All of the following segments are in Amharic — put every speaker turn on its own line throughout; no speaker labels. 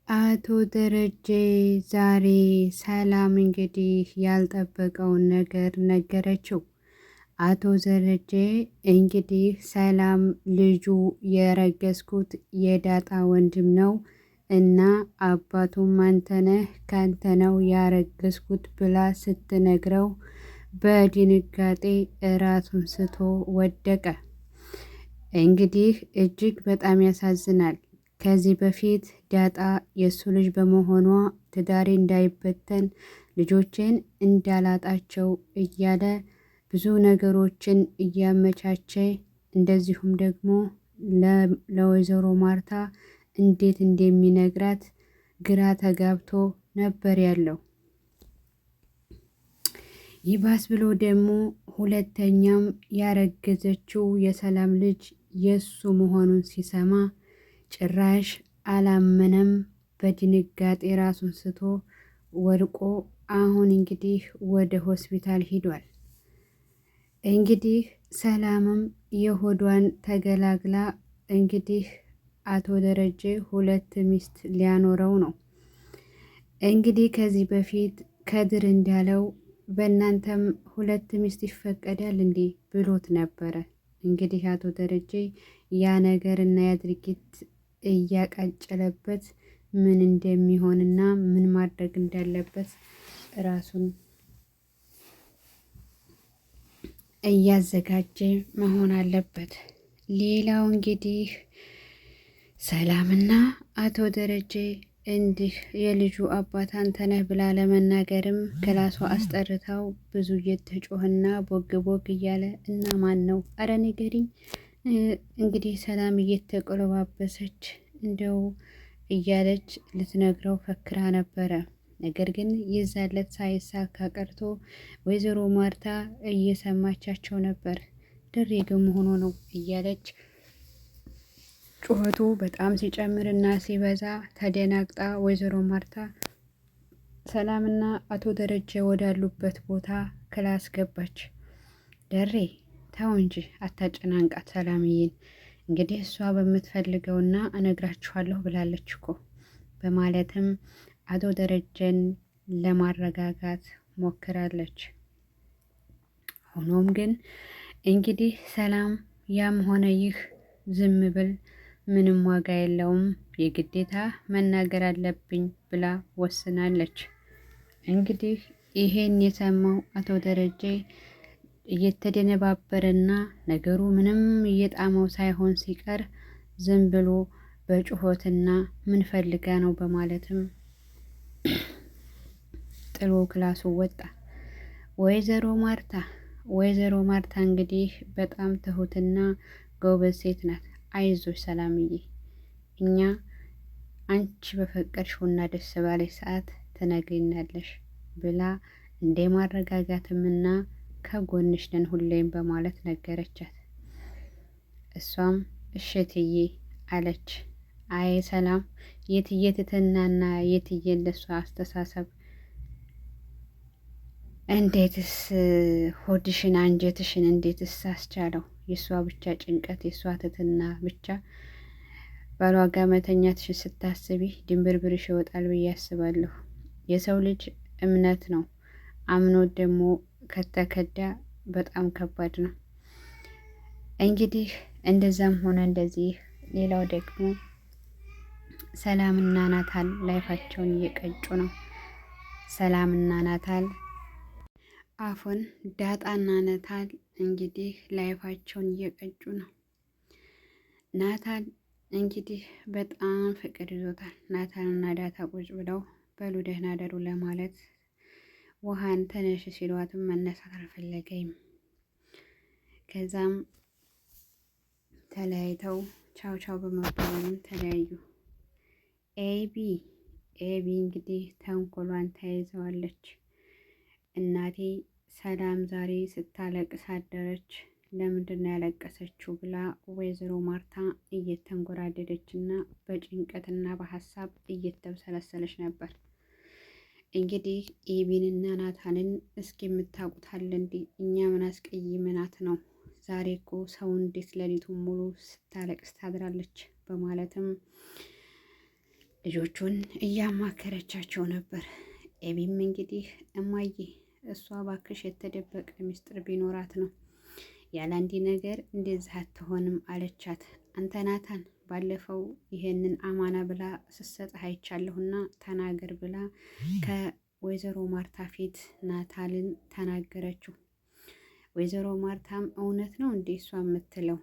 አቶ ደረጀ ዛሬ ሰላም እንግዲህ ያልጠበቀውን ነገር ነገረችው። አቶ ደረጀ እንግዲህ ሰላም ልጁ የረገዝኩት የዳጣ ወንድም ነው እና አባቱም አንተ ነህ ካንተ ነው ያረገዝኩት ብላ ስትነግረው በድንጋጤ ራሱን ስቶ ወደቀ። እንግዲህ እጅግ በጣም ያሳዝናል። ከዚህ በፊት ዳጣ የእሱ ልጅ በመሆኗ ትዳሬ እንዳይበተን ልጆቼን እንዳላጣቸው እያለ ብዙ ነገሮችን እያመቻቸ እንደዚሁም ደግሞ ለወይዘሮ ማርታ እንዴት እንደሚነግራት ግራ ተጋብቶ ነበር ያለው። ይባስ ብሎ ደግሞ ሁለተኛም ያረገዘችው የሰላም ልጅ የሱ መሆኑን ሲሰማ ጭራሽ አላመነም። በድንጋጤ ራሱን ስቶ ወድቆ አሁን እንግዲህ ወደ ሆስፒታል ሂዷል። እንግዲህ ሰላምም የሆዷን ተገላግላ እንግዲህ አቶ ደረጀ ሁለት ሚስት ሊያኖረው ነው። እንግዲህ ከዚህ በፊት ከድር እንዳለው በእናንተም ሁለት ሚስት ይፈቀዳል እንዴ ብሎት ነበረ። እንግዲህ አቶ ደረጀ ያ ነገር እና ያ ድርጊት እያቃጨለበት ምን እንደሚሆንና ምን ማድረግ እንዳለበት ራሱን እያዘጋጀ መሆን አለበት። ሌላው እንግዲህ ሰላምና አቶ ደረጀ እንዲህ የልጁ አባት አንተ ነህ ብላ ለመናገርም ክላሷ አስጠርታው ብዙ እየተጮህና ቦግ ቦግ እያለ እና ማን ነው አረ ንገሪኝ። እንግዲህ ሰላም እየተቆለባበሰች እንደው እያለች ልትነግረው ፈክራ ነበረ። ነገር ግን የዛለት ሳይሳካ ቀርቶ ወይዘሮ ማርታ እየሰማቻቸው ነበር። ድሬ ግን ሆኖ ነው እያለች ጩኸቱ በጣም ሲጨምርና ሲበዛ ተደናግጣ ወይዘሮ ማርታ ሰላምና አቶ ደረጀ ወዳሉበት ቦታ ክላስ ገባች። ደሬ ተው እንጂ አታጨናንቃት ሰላምዬን፣ እንግዲህ እሷ በምትፈልገውና እነግራችኋለሁ ብላለች እኮ በማለትም አቶ ደረጀን ለማረጋጋት ሞክራለች። ሆኖም ግን እንግዲህ ሰላም ያም ሆነ ይህ ዝም ብል ምንም ዋጋ የለውም፣ የግዴታ መናገር አለብኝ ብላ ወስናለች። እንግዲህ ይሄን የሰማው አቶ ደረጀ እየተደነባበረና ነገሩ ምንም እየጣመው ሳይሆን ሲቀር ዝም ብሎ በጩኸትና ምን ፈልጋ ነው በማለትም ጥሎ ክላሱ ወጣ። ወይዘሮ ማርታ እንግዲህ በጣም ትሁትና ጎበዝ ሴት ናት። አይዞሽ ሰላምዬ፣ እኛ አንቺ በፈቀድሽውና ደስ ባለሽ ሰዓት ትነግሪናለሽ ብላ እንደ ማረጋጋትምና ከጎንሽ ነን ሁሌም በማለት ነገረቻት። እሷም እሽትዬ አለች። አይ ሰላም፣ የትዬ ትትናና የትዬ እንደሷ አስተሳሰብ እንዴትስ ሆድሽን አንጀትሽን እንዴትስ አስቻለው? የእሷ ብቻ ጭንቀት የእሷ ትትና ብቻ ባሏ ጋር መተኛትሽን ስታስቢ ድንብርብርሽ ይወጣል ብዬ አስባለሁ። የሰው ልጅ እምነት ነው፣ አምኖት ደግሞ ከተከዳ በጣም ከባድ ነው። እንግዲህ እንደዛም ሆነ እንደዚህ ሌላው ደግሞ ሰላምና ናታል ላይፋቸውን እየቀጩ ነው። ሰላምና ናታል አፎን ዳጣና ናታል እንግዲህ ላይፋቸውን እየቀጩ ነው። ናታል እንግዲህ በጣም ፍቅር ይዞታል። ናታልና ዳጣ ቁጭ ብለው በሉ ደህና ደሩ ለማለት ውሃን ተነሽ ሲሏትም መነሳት አልፈለገም። ከዛም ተለያይተው ቻው ቻው በመባባልም ተለያዩ። ኤቢ እንግዲህ ተንኮሏን ተያይዘዋለች። እናቴ ሰላም ዛሬ ስታለቅስ አደረች፣ ለምንድን ነው ያለቀሰችው ብላ ወይዘሮ ማርታ እየተንጎራደደች እና በጭንቀትና በሀሳብ እየተብሰለሰለች ነበር። እንግዲህ ኤቢንና ናታንን እስኪ የምታውቁታል እንዲ እኛ ምን አስቀይመናት ነው? ዛሬ እኮ ሰው እንዴት ሌሊቱን ሙሉ ስታለቅስ ታድራለች? በማለትም ልጆቹን እያማከረቻቸው ነበር። ኤቢም እንግዲህ እማዬ እሷ ባክሽ የተደበቀ ሚስጥር ቢኖራት ነው ያለ አንዲ ነገር እንደዚህ አትሆንም አለቻት። አንተ ናታን ባለፈው ይሄንን አማና ብላ ስትሰጥህ አይቻለሁና ተናገር ብላ ከወይዘሮ ማርታ ፊት ናታልን ተናገረችው። ወይዘሮ ማርታም እውነት ነው እንዴ እሷ የምትለው?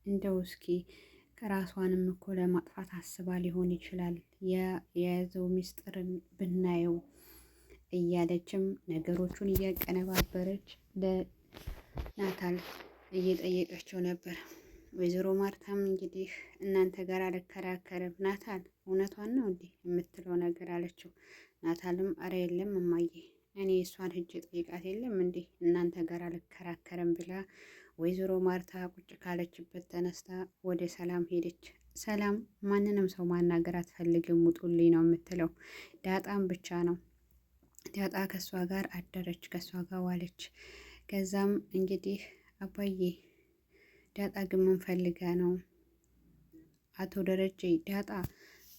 እንደው እስኪ ራሷንም እኮ ለማጥፋት አስባ ሊሆን ይችላል የያዘው ሚስጥርን ብናየው እያለችም ነገሮቹን እያቀነባበረች ለናታል እየጠየቀችው ነበር። ወይዘሮ ማርታም እንግዲህ እናንተ ጋር አልከራከርም ናታል እውነቷን ነው እንዲህ የምትለው ነገር አለችው። ናታልም አረ የለም እማዬ እኔ እሷን ሂጅ ጠይቃት የለም እንዴ እናንተ ጋር አልከራከርም ብላ ወይዘሮ ማርታ ቁጭ ካለችበት ተነስታ ወደ ሰላም ሄደች። ሰላም ማንንም ሰው ማናገር አትፈልግም፣ ውጡልኝ ነው የምትለው። ዳጣም ብቻ ነው። ዳጣ ከእሷ ጋር አደረች፣ ከእሷ ጋር ዋለች። ከዛም እንግዲህ አባዬ ዳጣ ግን ምን ፈልጋ ነው? አቶ ደረጀ ዳጣ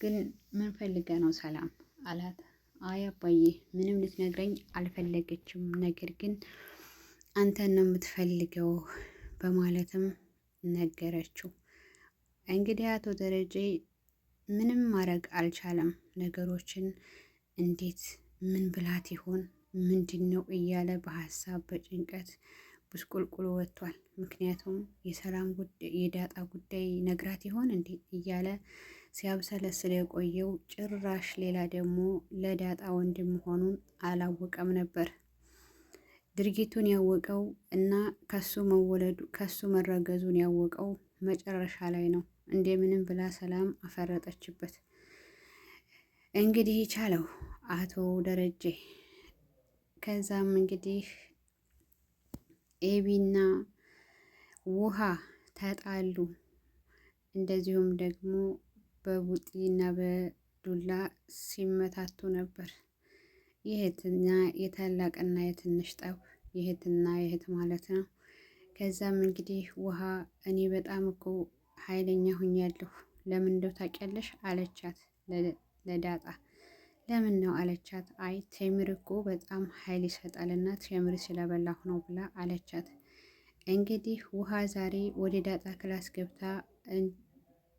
ግን ምን ፈልጋ ነው ሰላም አላት። አይ አባዬ ምንም ልትነግረኝ አልፈለገችም፣ ነገር ግን አንተን ነው የምትፈልገው በማለትም ነገረችው። እንግዲህ አቶ ደረጀ ምንም ማድረግ አልቻለም። ነገሮችን እንዴት ምን ብላት ይሆን ምንድን ነው እያለ በሀሳብ በጭንቀት ብስቁልቁል ወጥቷል። ምክንያቱም የሰላም ጉዳይ የዳጣ ጉዳይ ነግራት ይሆን እንዴ እያለ ሲያብሰለስል የቆየው ጭራሽ ሌላ ደግሞ ለዳጣ ወንድም መሆኑን አላወቀም ነበር። ድርጊቱን ያወቀው እና ከሱ መረገዙን ያወቀው መጨረሻ ላይ ነው። እንደምንም ብላ ሰላም አፈረጠችበት። እንግዲህ ቻለው አቶ ደረጀ። ከዛም እንግዲህ ኤቢና ውሃ ተጣሉ። እንደዚሁም ደግሞ በቡጢና በዱላ ሲመታቱ ነበር። የእህትና የታላቅና የትንሽ ጠብ፣ የእህትና የእህት ማለት ነው። ከዛም እንግዲህ ውሃ እኔ በጣም እኮ ኃይለኛ ሁኛለሁ ለምን እንደው ታውቂያለሽ አለቻት ለዳጣ። ለምን ነው አለቻት። አይ ቴምር እኮ በጣም ኃይል ይሰጣልና ቴምር ስለበላሁ ነው ብላ አለቻት። እንግዲህ ውሃ ዛሬ ወደ ዳጣ ክላስ ገብታ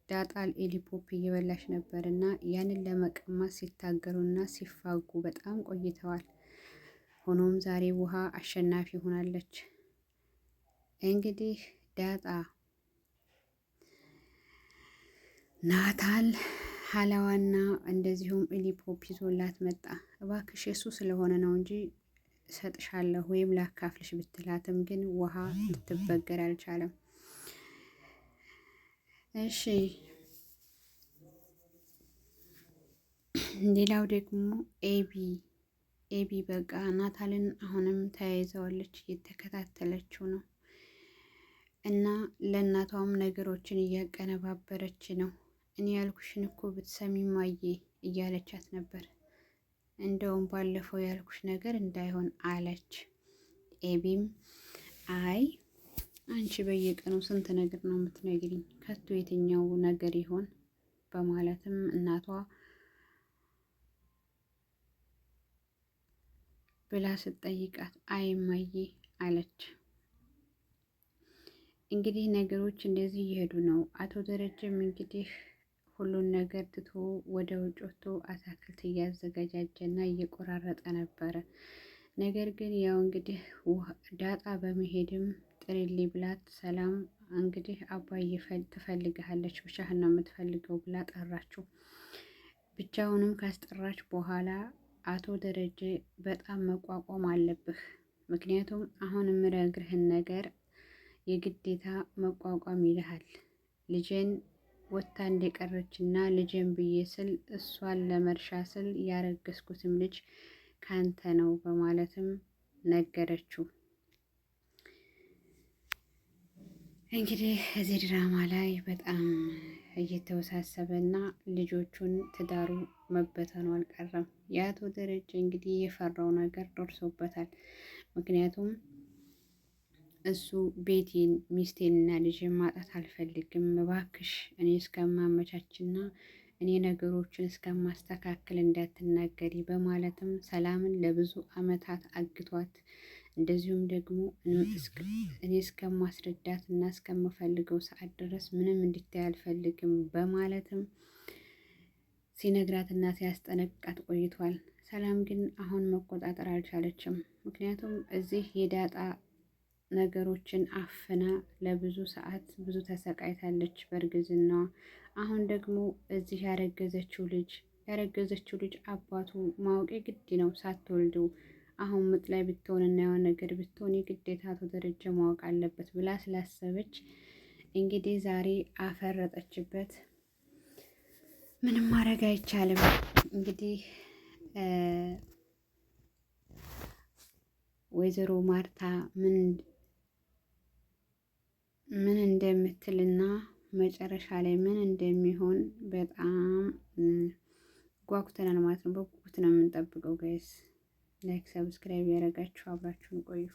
ዳጣ ኤሊፖፕ እየበላች ነበር እና ያንን ለመቀማት ሲታገሉና ሲፋጉ በጣም ቆይተዋል። ሆኖም ዛሬ ውሃ አሸናፊ ሆናለች። እንግዲህ ዳጣ ናታል ሀላዋና እንደዚሁም ኤሊፖፕ ይዞላት መጣ። እባክሽ እሱ ስለሆነ ነው እንጂ እሰጥሻለሁ ወይም ላካፍልሽ ብትላትም ግን ውሃ ልትበገር አልቻለም። እሺ ሌላው ደግሞ ኤቢ በቃ ናታልን አሁንም ተያይዘዋለች፣ እየተከታተለችው ነው እና ለእናቷም ነገሮችን እያቀነባበረች ነው። እኔ ያልኩሽን እኮ ብትሰሚ ማዬ እያለቻት ነበር። እንደውም ባለፈው ያልኩሽ ነገር እንዳይሆን አለች። ኤቢም አይ አንቺ በየቀኑ ስንት ነገር ነው የምትነግሪኝ፣ ከቶ የትኛው ነገር ይሆን በማለትም እናቷ ብላ ስትጠይቃት አይ እማዬ አለች። እንግዲህ ነገሮች እንደዚህ እየሄዱ ነው። አቶ ደረጀም እንግዲህ ሁሉን ነገር ትቶ ወደ ውጭ ወጥቶ አታክልት እያዘገጃጀ እና እየቆራረጠ ነበረ። ነገር ግን ያው እንግዲህ ዳጣ በመሄድም ጥሪሊ ብላት ሰላም እንግዲህ አባዬ ትፈልግሃለች ብቻህን ነው የምትፈልገው ብላ ጠራችው። ብቻውንም ካስጠራች በኋላ አቶ ደረጀ በጣም መቋቋም አለብህ፣ ምክንያቱም አሁን የምነግርህን ነገር የግዴታ መቋቋም ይልሃል። ልጄን ወታ እንደቀረች እና ልጄን ብዬ ስል እሷን ለመርሻ ስል ያረገዝኩትም ልጅ ካንተ ነው በማለትም ነገረችው። እንግዲህ እዚህ ድራማ ላይ በጣም እየተወሳሰበ እና ልጆቹን ትዳሩ መበተኑ አልቀረም። የአቶ ደረጀ እንግዲህ የፈራው ነገር ደርሶበታል። ምክንያቱም እሱ ቤቴን ሚስቴንና ልጅን ማጣት አልፈልግም፣ እባክሽ እኔ እስከማመቻችና እኔ ነገሮችን እስከማስተካከል እንዳትናገሪ በማለትም ሰላምን ለብዙ ዓመታት አግቷት እንደዚሁም ደግሞ እኔ እስከማስረዳት እና እስከምፈልገው ሰዓት ድረስ ምንም እንድታይ አልፈልግም በማለትም ሲነግራትና ሲያስጠነቅቃት ቆይቷል። ሰላም ግን አሁን መቆጣጠር አልቻለችም። ምክንያቱም እዚህ የዳጣ ነገሮችን አፍና ለብዙ ሰዓት ብዙ ተሰቃይታለች በእርግዝናዋ። አሁን ደግሞ እዚህ ያረገዘችው ልጅ አባቱ ማወቅ ግድ ነው ሳትወልደው አሁን ምጥ ላይ ብትሆን እና የሆነ ነገር ብትሆን የግዴታ አቶ ደረጀ ማወቅ አለበት ብላ ስላሰበች እንግዲህ ዛሬ አፈረጠችበት። ምንም ማድረግ አይቻልም። እንግዲህ ወይዘሮ ማርታ ምን እንደምትልና መጨረሻ ላይ ምን እንደሚሆን በጣም ጓጉተናል ማለት ነው። በጉጉት ነው የምንጠብቀው ጋይስ። ላይክ ሰብስክራይብ ያደረጋችሁ አብራችሁን ቆዩ።